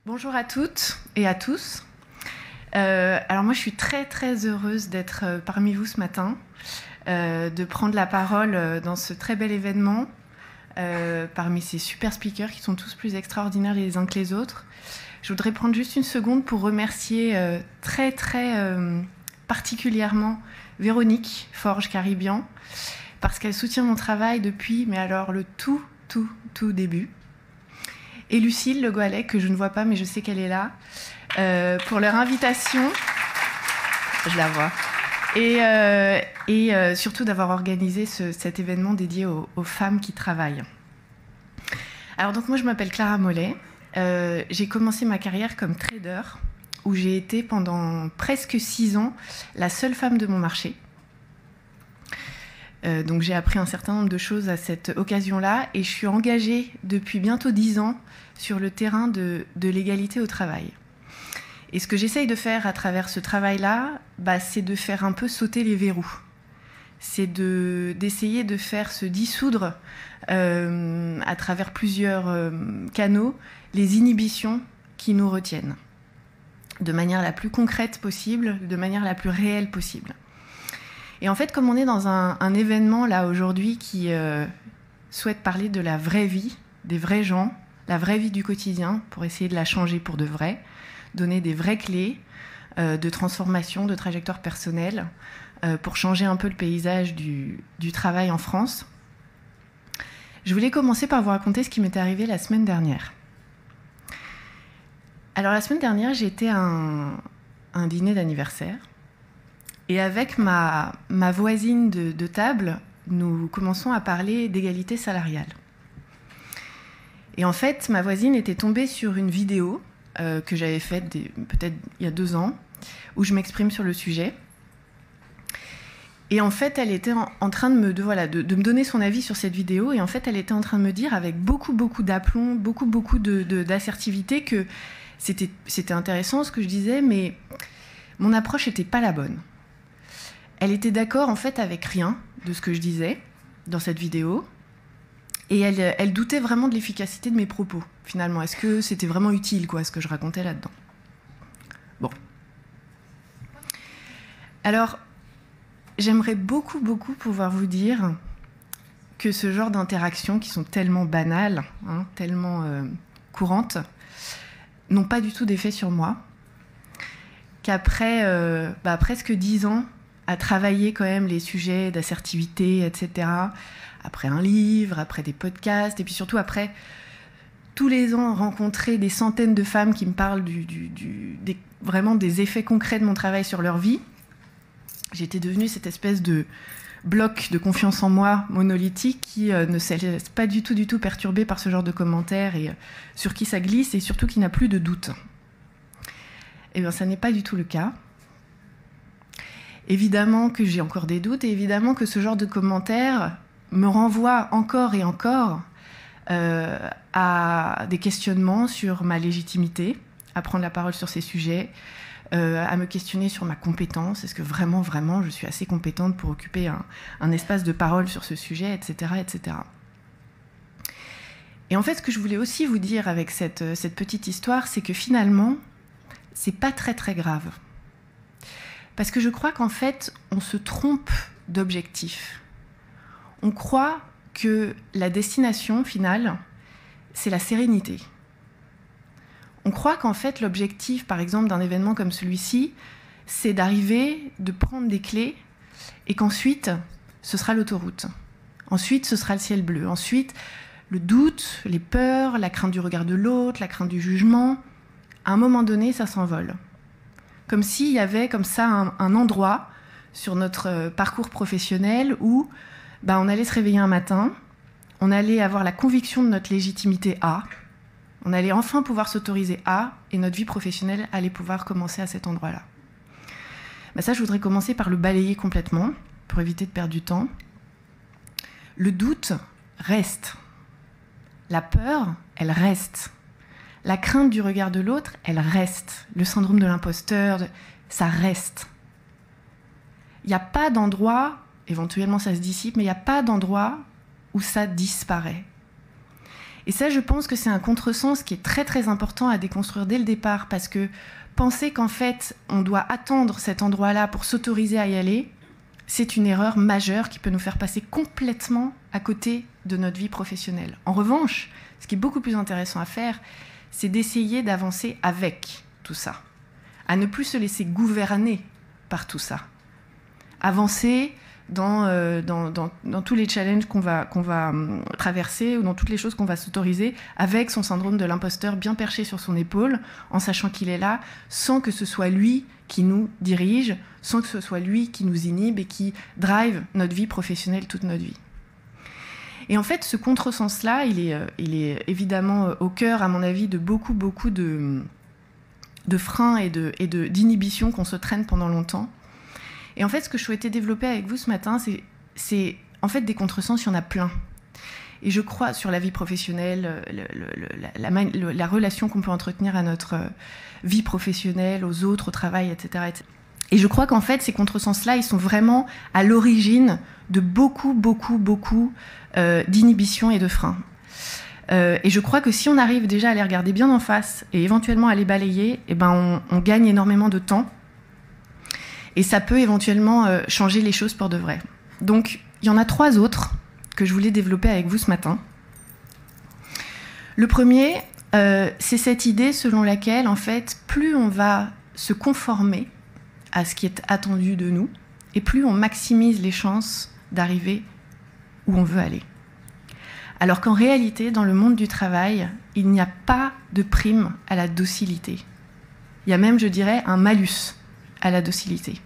Bonjour à toutes et à tous. Alors moi je suis très très heureuse d'être parmi vous ce matin, de prendre la parole dans ce très bel événement, parmi ces super speakers qui sont tous plus extraordinaires les uns que les autres. Je voudrais prendre juste une seconde pour remercier très très particulièrement Véronique Forge-Caribian, parce qu'elle soutient mon travail depuis, mais alors le tout début. Et Lucille Le Goualet, que je ne vois pas, mais je sais qu'elle est là, pour leur invitation. Je la vois. Et surtout d'avoir organisé cet événement dédié aux femmes qui travaillent. Alors donc moi, je m'appelle Clara Mollet. J'ai commencé ma carrière comme trader, où j'ai été pendant presque 6 ans la seule femme de mon marché. Donc j'ai appris un certain nombre de choses à cette occasion-là et je suis engagée depuis bientôt 10 ans sur le terrain de l'égalité au travail. Et ce que j'essaye de faire à travers ce travail-là, c'est de faire un peu sauter les verrous. C'est d'essayer de faire se dissoudre à travers plusieurs canaux les inhibitions qui nous retiennent, de manière la plus concrète possible, de manière la plus réelle possible. Et en fait, comme on est dans un événement là aujourd'hui qui souhaite parler de la vraie vie, des vrais gens, la vraie vie du quotidien, pour essayer de la changer pour de vrai, donner des vraies clés de transformation, de trajectoire personnelle, pour changer un peu le paysage du travail en France. Je voulais commencer par vous raconter ce qui m'était arrivé la semaine dernière. Alors la semaine dernière, j'ai été à un dîner d'anniversaire. Et avec ma voisine de table, nous commençons à parler d'égalité salariale. Et en fait, ma voisine était tombée sur une vidéo que j'avais faite peut-être il y a 2 ans, où je m'exprime sur le sujet. Et en fait, elle était en train de me donner son avis sur cette vidéo. Et en fait, elle était en train de me dire, avec beaucoup d'aplomb, beaucoup d'assertivité, que c'était intéressant ce que je disais, mais mon approche n'était pas la bonne. Elle était d'accord en fait avec rien de ce que je disais dans cette vidéo et elle doutait vraiment de l'efficacité de mes propos finalement. Est-ce que c'était vraiment utile ce que je racontais là-dedans? Bon. Alors, j'aimerais beaucoup pouvoir vous dire que ce genre d'interactions qui sont tellement banales, tellement courantes, n'ont pas du tout d'effet sur moi. Qu'après presque 10 ans à travailler quand même les sujets d'assertivité, etc., après un livre, après des podcasts, et puis surtout après tous les ans rencontrer des centaines de femmes qui me parlent vraiment des effets concrets de mon travail sur leur vie, j'étais devenue cette espèce de bloc de confiance en moi monolithique qui ne se laisse pas du tout perturbé par ce genre de commentaires et sur qui ça glisse et surtout qui n'a plus de doute. Eh bien, ça n'est pas du tout le cas. Évidemment que j'ai encore des doutes et évidemment que ce genre de commentaires me renvoie encore et encore à des questionnements sur ma légitimité, à prendre la parole sur ces sujets, à me questionner sur ma compétence. Est-ce que vraiment, je suis assez compétente pour occuper un espace de parole sur ce sujet, etc., etc. Et en fait, ce que je voulais aussi vous dire avec cette petite histoire, c'est que finalement, c'est pas très très grave. Parce que je crois qu'en fait, on se trompe d'objectif. On croit que la destination finale, c'est la sérénité. On croit qu'en fait, l'objectif, par exemple, d'un événement comme celui-ci, c'est d'arriver, de prendre des clés, et qu'ensuite, ce sera l'autoroute. Ensuite, ce sera le ciel bleu. Ensuite, le doute, les peurs, la crainte du regard de l'autre, la crainte du jugement, à un moment donné, ça s'envole. Comme s'il y avait comme ça un endroit sur notre parcours professionnel où on allait se réveiller un matin, on allait avoir la conviction de notre légitimité A, on allait enfin pouvoir s'autoriser A, et notre vie professionnelle allait pouvoir commencer à cet endroit-là. Ça, je voudrais commencer par le balayer complètement, pour éviter de perdre du temps. Le doute reste. La peur, elle reste. La crainte du regard de l'autre, elle reste. Le syndrome de l'imposteur, ça reste. Il n'y a pas d'endroit, éventuellement ça se dissipe, mais il n'y a pas d'endroit où ça disparaît. Et ça, je pense que c'est un contresens qui est très très important à déconstruire dès le départ, parce que penser qu'en fait, on doit attendre cet endroit-là pour s'autoriser à y aller, c'est une erreur majeure qui peut nous faire passer complètement à côté de notre vie professionnelle. En revanche, ce qui est beaucoup plus intéressant à faire, c'est d'essayer d'avancer avec tout ça, à ne plus se laisser gouverner par tout ça. Avancer dans tous les challenges qu'on va traverser ou dans toutes les choses qu'on va s'autoriser avec son syndrome de l'imposteur bien perché sur son épaule, en sachant qu'il est là, sans que ce soit lui qui nous dirige, sans que ce soit lui qui nous inhibe et qui drive notre vie professionnelle toute notre vie. Et en fait, ce contresens-là, il est évidemment au cœur, à mon avis, de beaucoup de freins et d'inhibitions qu'on se traîne pendant longtemps. Et en fait, ce que je souhaitais développer avec vous ce matin, c'est en fait des contresens, il y en a plein. Et je crois sur la vie professionnelle, la relation qu'on peut entretenir à notre vie professionnelle, aux autres, au travail, etc. etc. Et je crois qu'en fait, ces contresens-là, ils sont vraiment à l'origine de beaucoup d'inhibitions et de freins. Et je crois que si on arrive déjà à les regarder bien en face et éventuellement à les balayer, eh ben on gagne énormément de temps. Et ça peut éventuellement changer les choses pour de vrai. Donc, il y en a 3 autres que je voulais développer avec vous ce matin. Le premier, c'est cette idée selon laquelle, en fait, plus on va se conformer à ce qui est attendu de nous, et plus on maximise les chances d'arriver où on veut aller. Alors qu'en réalité, dans le monde du travail, il n'y a pas de prime à la docilité. Il y a même, je dirais, un malus à la docilité.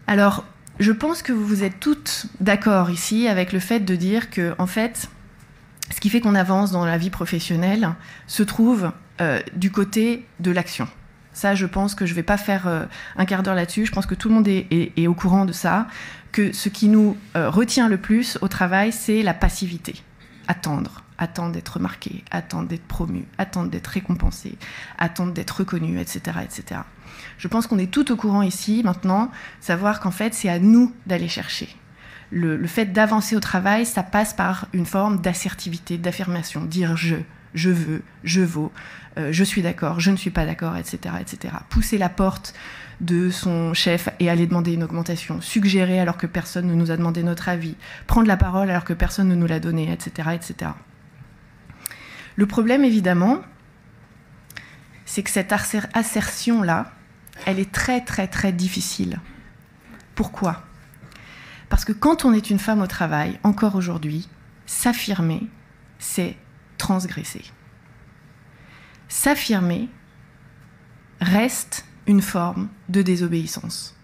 Alors, je pense que vous êtes toutes d'accord ici avec le fait de dire que, en fait, ce qui fait qu'on avance dans la vie professionnelle se trouve du côté de l'action. Ça, je pense que je ne vais pas faire un quart d'heure là-dessus. Je pense que tout le monde est au courant de ça, que ce qui nous retient le plus au travail, c'est la passivité. Attendre d'être remarqué, attendre d'être promu, attendre d'être récompensé, attendre d'être reconnu, etc., etc. Je pense qu'on est tout au courant ici, maintenant, savoir qu'en fait, c'est à nous d'aller chercher. Le fait d'avancer au travail, ça passe par une forme d'assertivité, d'affirmation, dire je veux, je vaux, je suis d'accord, je ne suis pas d'accord, etc., etc. Pousser la porte de son chef et aller demander une augmentation, suggérer alors que personne ne nous a demandé notre avis, prendre la parole alors que personne ne nous l'a donné, etc., etc. Le problème, évidemment, c'est que cette assertion-là, elle est très, très, très difficile. Pourquoi ? Parce que quand on est une femme au travail, encore aujourd'hui, s'affirmer, c'est transgresser. S'affirmer reste une forme de désobéissance.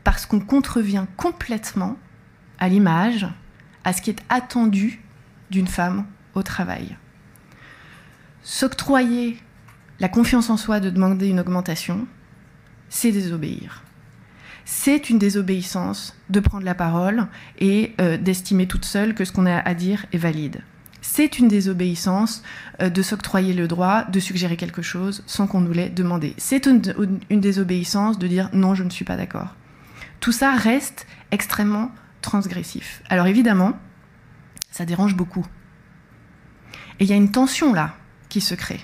Parce qu'on contrevient complètement à l'image, à ce qui est attendu d'une femme au travail. S'octroyer la confiance en soi de demander une augmentation, c'est désobéir. C'est une désobéissance de prendre la parole et d'estimer toute seule que ce qu'on a à dire est valide. C'est une désobéissance de s'octroyer le droit de suggérer quelque chose sans qu'on nous l'ait demandé. C'est une désobéissance de dire non, je ne suis pas d'accord. Tout ça reste extrêmement transgressif. Alors évidemment, ça dérange beaucoup. Et il y a une tension là qui se crée.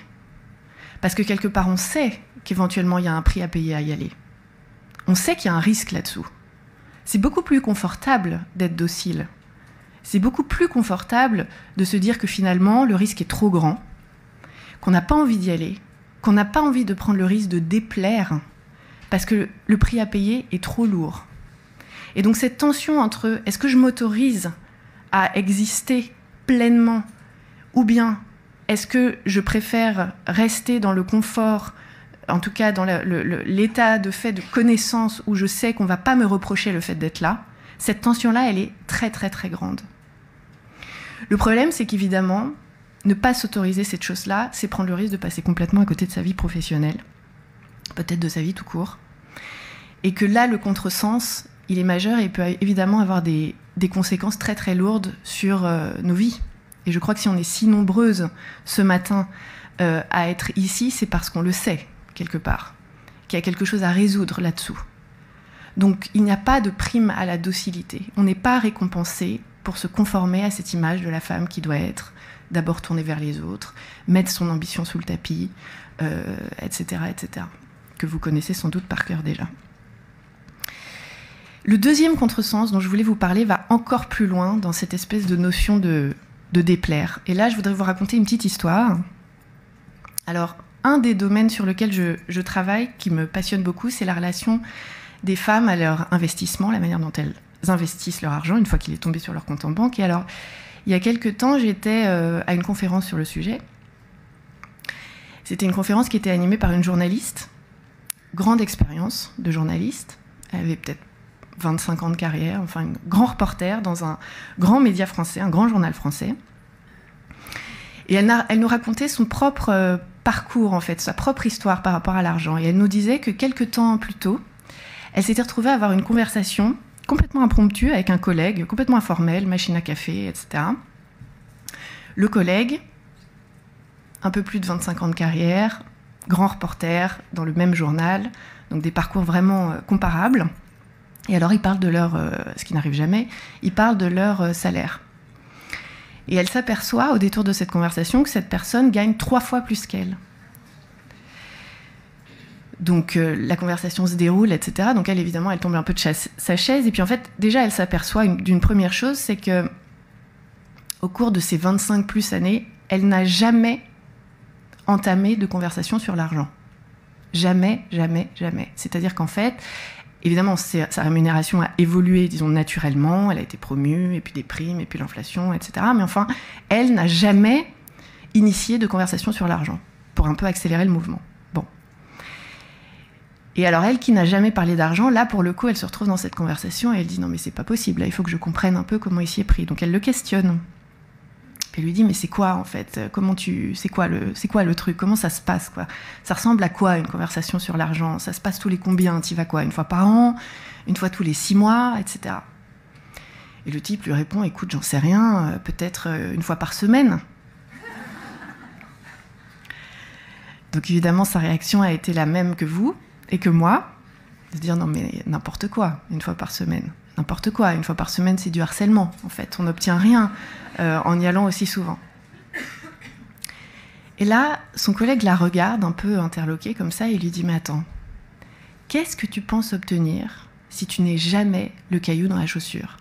Parce que quelque part, on sait qu'éventuellement, il y a un prix à payer à y aller. On sait qu'il y a un risque là-dessous. C'est beaucoup plus confortable d'être docile. C'est beaucoup plus confortable de se dire que finalement, le risque est trop grand, qu'on n'a pas envie d'y aller, qu'on n'a pas envie de prendre le risque de déplaire, parce que le prix à payer est trop lourd. Et donc cette tension entre est-ce que je m'autorise à exister pleinement, ou bien est-ce que je préfère rester dans le confort, en tout cas dans l'état de fait de connaissance où je sais qu'on ne va pas me reprocher le fait d'être là, cette tension-là, elle est très très très grande. Le problème, c'est qu'évidemment, ne pas s'autoriser cette chose-là, c'est prendre le risque de passer complètement à côté de sa vie professionnelle, peut-être de sa vie tout court, et que là, le contresens, il est majeur et il peut évidemment avoir des conséquences très très lourdes sur nos vies. Et je crois que si on est si nombreuses ce matin à être ici, c'est parce qu'on le sait, quelque part, qu'il y a quelque chose à résoudre là-dessous. Donc il n'y a pas de prime à la docilité. On n'est pas récompensé pour se conformer à cette image de la femme qui doit être d'abord tourner vers les autres, mettre son ambition sous le tapis, etc., etc., que vous connaissez sans doute par cœur déjà. Le deuxième contresens dont je voulais vous parler va encore plus loin dans cette espèce de notion de déplaire. Et là, je voudrais vous raconter une petite histoire. Alors, un des domaines sur lequel je travaille, qui me passionne beaucoup, c'est la relation des femmes à leur investissement, la manière dont elles investissent leur argent une fois qu'il est tombé sur leur compte en banque. Et alors, il y a quelques temps, j'étais à une conférence sur le sujet. C'était une conférence qui était animée par une journaliste, grande expérience de journaliste. Elle avait peut-être 25 ans de carrière, enfin un grand reporter dans un grand média français, un grand journal français. Et elle nous racontait son propre parcours, en fait, sa propre histoire par rapport à l'argent. Et elle nous disait que quelques temps plus tôt, elle s'était retrouvée à avoir une conversation complètement impromptue avec un collègue, complètement informel, machine à café, etc. Le collègue, un peu plus de 25 ans de carrière, grand reporter dans le même journal, donc des parcours vraiment comparables. Et alors, ils parlent de leur, ce qui n'arrive jamais, ils parlent de leur salaire. Et elle s'aperçoit, au détour de cette conversation, que cette personne gagne 3 fois plus qu'elle. Donc, la conversation se déroule, etc. Donc, elle, évidemment, elle tombe un peu de sa chaise. Et puis, en fait, déjà, elle s'aperçoit d'une première chose, c'est que au cours de ces 25 plus années, elle n'a jamais entamé de conversation sur l'argent. Jamais, jamais, jamais. C'est-à-dire qu'en fait, évidemment, sa rémunération a évolué, disons, naturellement. Elle a été promue, et puis des primes, et puis l'inflation, etc. Mais enfin, elle n'a jamais initié de conversation sur l'argent, pour un peu accélérer le mouvement. Bon. Et alors, elle, qui n'a jamais parlé d'argent, là, pour le coup, elle se retrouve dans cette conversation, et elle dit « Non, mais c'est pas possible, là, il faut que je comprenne un peu comment il s'y est pris. » Donc, elle le questionne. Puis elle lui dit « Mais c'est quoi, en fait ? C'est quoi le truc ? Comment ça se passe, quoi ? Ça ressemble à quoi, une conversation sur l'argent ? Ça se passe tous les combien ? T'y vas quoi ? Une fois par an ? Une fois tous les 6 mois ? Etc. » Et le type lui répond « Écoute, j'en sais rien, peut-être une fois par semaine. » Donc évidemment, sa réaction a été la même que vous et que moi, de se dire « Non, mais n'importe quoi, une fois par semaine. » N'importe quoi, une fois par semaine, c'est du harcèlement, en fait. On n'obtient rien en y allant aussi souvent. Et là, son collègue la regarde un peu interloqué comme ça et lui dit « Mais attends, qu'est-ce que tu penses obtenir si tu n'es jamais le caillou dans la chaussure ?»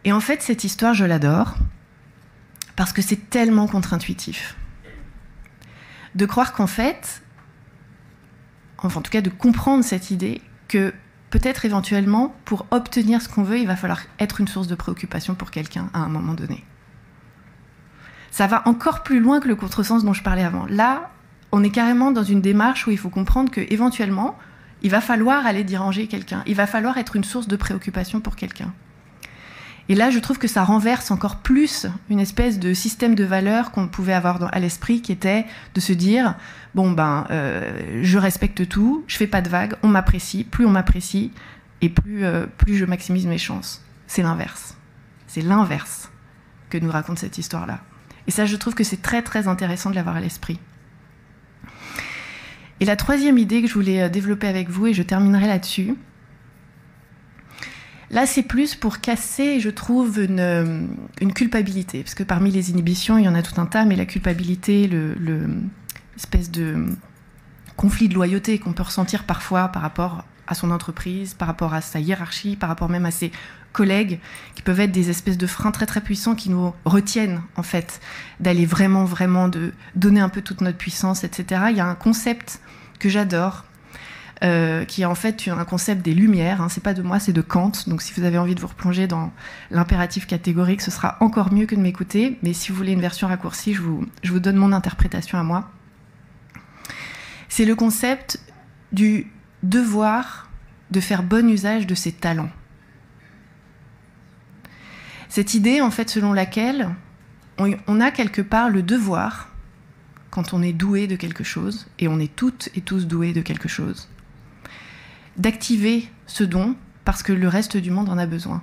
Et en fait, cette histoire, je l'adore parce que c'est tellement contre-intuitif. De croire qu'en fait, enfin en tout cas de comprendre cette idée que peut-être éventuellement, pour obtenir ce qu'on veut, il va falloir être une source de préoccupation pour quelqu'un à un moment donné. Ça va encore plus loin que le contresens dont je parlais avant. Là, on est carrément dans une démarche où il faut comprendre qu'éventuellement, il va falloir aller déranger quelqu'un. Il va falloir être une source de préoccupation pour quelqu'un. Et là, je trouve que ça renverse encore plus une espèce de système de valeurs qu'on pouvait avoir à l'esprit, qui était de se dire « Bon, je respecte tout, je fais pas de vagues, on m'apprécie, plus on m'apprécie, et plus je maximise mes chances. » C'est l'inverse. C'est l'inverse que nous raconte cette histoire-là. Et ça, je trouve que c'est très, très intéressant de l'avoir à l'esprit. Et la troisième idée que je voulais développer avec vous, et je terminerai là-dessus, là, c'est plus pour casser, je trouve, une culpabilité. Parce que parmi les inhibitions, il y en a tout un tas, mais la culpabilité, l'espèce de conflit de loyauté qu'on peut ressentir parfois par rapport à son entreprise, par rapport à sa hiérarchie, par rapport même à ses collègues, qui peuvent être des espèces de freins très très puissants qui nous retiennent, en fait, d'aller vraiment, vraiment, de donner un peu toute notre puissance, etc. Il y a un concept que j'adore, qui est en fait un concept des Lumières. C'est pas de moi, c'est de Kant. Donc si vous avez envie de vous replonger dans l'impératif catégorique, ce sera encore mieux que de m'écouter. Mais si vous voulez une version raccourcie, je vous donne mon interprétation à moi. C'est le concept du devoir de faire bon usage de ses talents. Cette idée, en fait, selon laquelle on a quelque part le devoir, quand on est doué de quelque chose, et on est toutes et tous doués de quelque chose, d'activer ce don parce que le reste du monde en a besoin.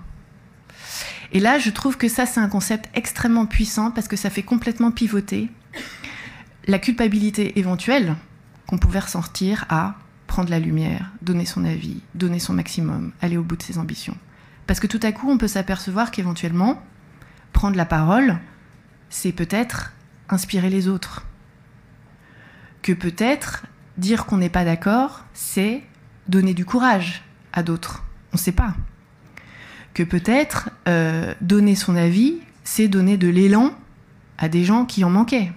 Et là, je trouve que ça, c'est un concept extrêmement puissant parce que ça fait complètement pivoter la culpabilité éventuelle qu'on pouvait ressentir à prendre la lumière, donner son avis, donner son maximum, aller au bout de ses ambitions. Parce que tout à coup, on peut s'apercevoir qu'éventuellement, prendre la parole, c'est peut-être inspirer les autres. Que peut-être dire qu'on n'est pas d'accord, c'est donner du courage à d'autres. On ne sait pas. Que peut-être donner son avis, c'est donner de l'élan à des gens qui en manquaient.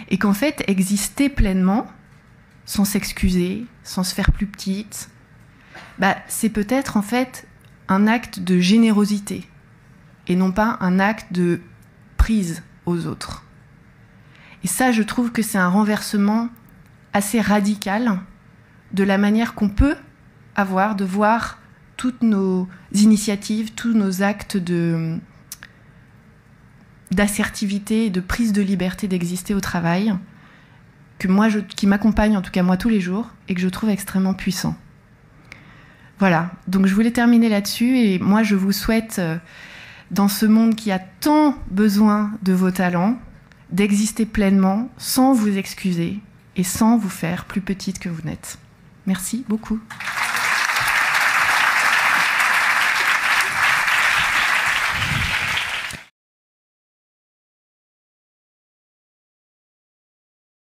Et qu'en fait, exister pleinement, sans s'excuser, sans se faire plus petite, c'est peut-être en fait un acte de générosité et non pas un acte de prise aux autres. Et ça, je trouve que c'est un renversement assez radical de la manière qu'on peut avoir de voir toutes nos initiatives, tous nos actes d'assertivité et de prise de liberté d'exister au travail, qui m'accompagnent en tout cas moi tous les jours et que je trouve extrêmement puissant. Voilà, donc je voulais terminer là-dessus et moi je vous souhaite, dans ce monde qui a tant besoin de vos talents, d'exister pleinement sans vous excuser et sans vous faire plus petite que vous n'êtes. Merci beaucoup.